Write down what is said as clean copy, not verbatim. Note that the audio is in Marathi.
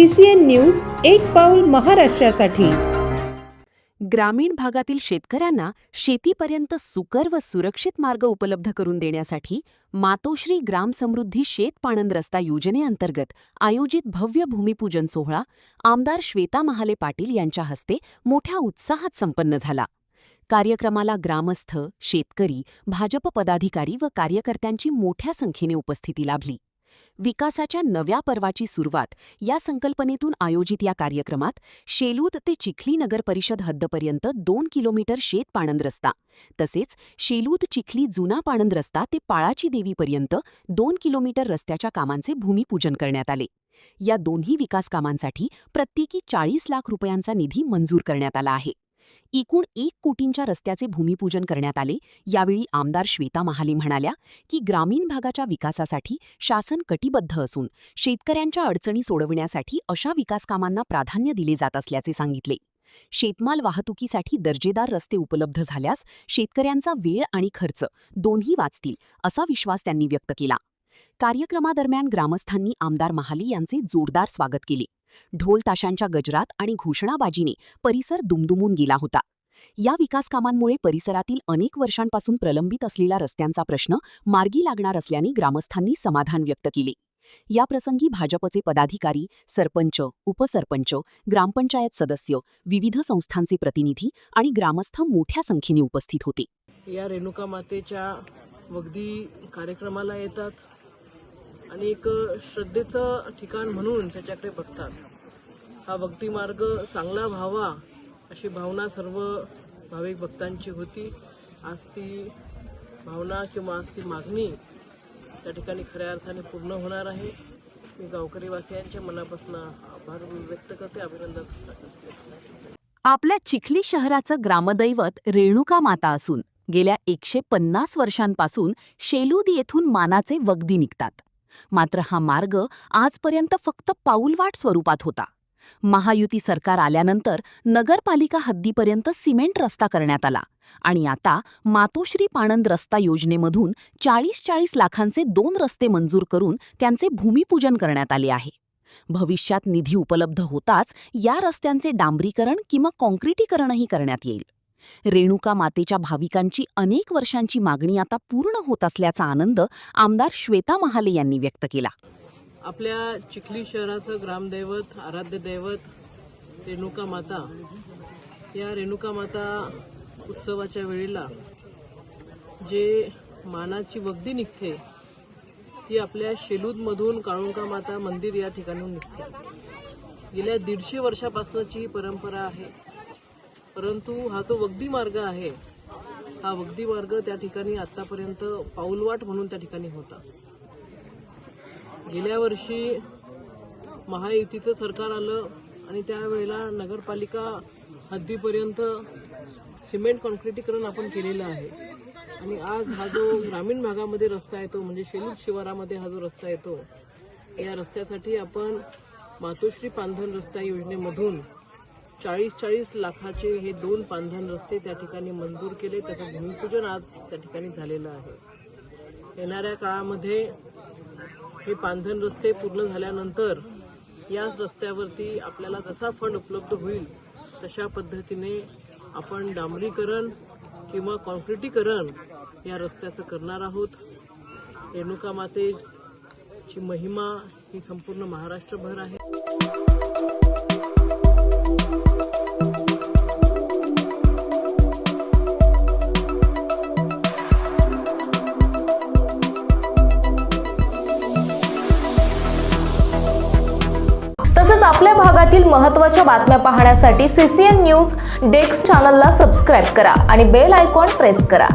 CCN न्यूज एक पाऊल महाराष्ट्रासाठी। ग्रामीण भागातील शेतकऱ्यांना शेतीपर्यंत सुकर व सुरक्षित मार्ग उपलब्ध करून देण्यासाठी मातोश्री ग्राम समृद्धी शेत पाणंद रस्ता योजनेअंतर्गत आयोजित भव्य भूमिपूजन सोहळा आमदार श्वेता महाले पाटील यांच्या हस्ते मोठ्या उत्साहात संपन्न झाला। कार्यक्रमाला ग्रामस्थ, शेतकरी, भाजप पदाधिकारी व कार्यकर्त्यांची मोठ्या संख्येने उपस्थिती लाभली। विकासाच्या नव्या पर्वाची सुरुवात या संकल्पनेतून आयोजित या कार्यक्रमात शेलूद ते चिखली नगर परिषद हद्दपर्यंत 2 किलोमीटर शेत पाणंद रस्ता तसेच शेलूद चिखली जुना पाणंद रस्ता ते पाळाची देवीपर्यंत 2 किलोमीटर रस्त्याच्या कामांचे भूमिपूजन करण्यात आले। या दोन्ही विकास कामांसाठी प्रत्येकी 40 लाख रुपयांचा निधी मंजूर करण्यात आला आहे। एकूण 1 कोटींच्या रस्त्याचे भूमिपूजन करण्यात आले। यावेळी आमदार श्वेता महाले म्हणाल्या की ग्रामीण भागाच्या विकासासाठी शासन कटिबद्ध असून शेतकऱ्यांच्या अडचणी सोडवण्यासाठी अशा विकास कामांना प्राधान्य दिले जात असल्याचे सांगितले। शेतमाल वाहतुकीसाठी दर्जेदार रस्ते उपलब्ध झाल्यास शेतकऱ्यांचा वेळ आणि खर्च दोन्ही वाचतील असा विश्वास त्यांनी व्यक्त केला। कार्यक्रमादरम्यान ग्रामस्थांनी आमदार महाले यांचे जोरदार स्वागत केले। ढोल ताशांच्या गजरात आणि घोषणाबाजीने परिसर दुमदुमून गेला होता। या विकास कामांमुळे परिसरातील अनेक वर्षांपासून प्रलंबित असलेला रस्त्यांचा प्रश्न मार्गी लागणार असल्याने ग्रामस्थांनी समाधान व्यक्त केले। या प्रसंगी भाजपचे पदाधिकारी, सरपंच, उपसरपंच, ग्रामपंचायत सदस्य, विविध संस्थांचे प्रतिनिधी आणि ग्रामस्थ मोठ्या संख्येने उपस्थित होते। या रेणुका मातेच्या वगदी कार्यक्रमाला येतात आणि एक श्रद्धेचं ठिकाण म्हणून त्याच्याकडे बघतात। हा भक्ती मार्ग चांगला व्हावा अशी भावना सर्व भाविक भक्तांची होती। आज ती भावना किंवा आज ती मागणी त्या ठिकाणी खऱ्या अर्थाने पूर्ण होणार आहे। मी गावकरीवासियांच्या मनापासून आभार व्यक्त करते, अभिनंदन करते। आपल्या चिखली शहराचं ग्रामदैवत रेणुका माता असून गेल्या 150 वर्षांपासून शेलूद येथून मानाचे वगदी निघतात। मात्र हा मार्ग आजपर्यंत फक्त पाऊलवाट स्वरूपात होता। महायुती सरकार आल्यानंतर नगरपालिका हद्दीपर्यंत सिमेंट रस्ता करण्यात आला आणि आता मातोश्री पाणंद रस्ता योजनेमधून 40 लाखांचे 2 रस्ते मंजूर करून त्यांचे भूमिपूजन करण्यात आले आहे। भविष्यात निधी उपलब्ध होताच या रस्त्यांचे डांबरीकरण किंवा काँक्रिटीकरणही करण्यात येईल। रेणुका मातेच्या भाविकांची अनेक वर्षांची मागणी आता पूर्ण होत असल्याचा आनंद आमदार श्वेता महाले यांनी व्यक्त केला। आपल्या चिखली शहराचं ग्रामदैवत, आराध्य दैवत रेणुका माता, या रेणुका माता उत्सवाच्या वेळेला जे मानाची वगदी निघते ती आपल्या शेलूदमधून काळुंका माता मंदिर या ठिकाणून निघते। गेल्या 150 वर्षापासूनची ही परंपरा आहे, परंतु हा तो वगदी मार्ग आहे। हा वगदी मार्ग त्या ठिकाणी आतापर्यंत पाऊलवाट म्हणून त्या ठिकाणी होता। गेल्या वर्षी महायुतीचं सरकार आलं आणि त्यावेळेला नगरपालिका हद्दीपर्यंत सिमेंट काँक्रिटीकरण आपण केलेलं आहे आणि आज हा जो ग्रामीण भागामध्ये रस्ता येतो म्हणजे शेलूद शिवारामध्ये हा जो रस्ता येतो, या रस्त्यासाठी आपण मातोश्री पांधन रस्ता योजनेमधून 40 लाखाचे हे 2 पांधन रस्ते त्या ठिकाणी मंजूर केले। त्याचं भूमिपूजन आज त्या ठिकाणी झालेलं आहे। येणाऱ्या काळामध्ये हे पांधन रस्ते पूर्ण झाल्यानंतर याच रस्त्यावरती आपल्याला जसा फंड उपलब्ध होईल तशा पद्धतीने आपण डांबरीकरण किंवा काँक्रिटीकरण या रस्त्याचं करणार आहोत। रेणुका मातेची महिमा ही संपूर्ण महाराष्ट्रभर आहे। तसंच आपल्या भागातील महत्त्वाच्या बातम्या पाहण्यासाठी CCN न्यूज डेस्क चॅनलला सबस्क्राइब करा आणि बेल आयकॉन प्रेस करा।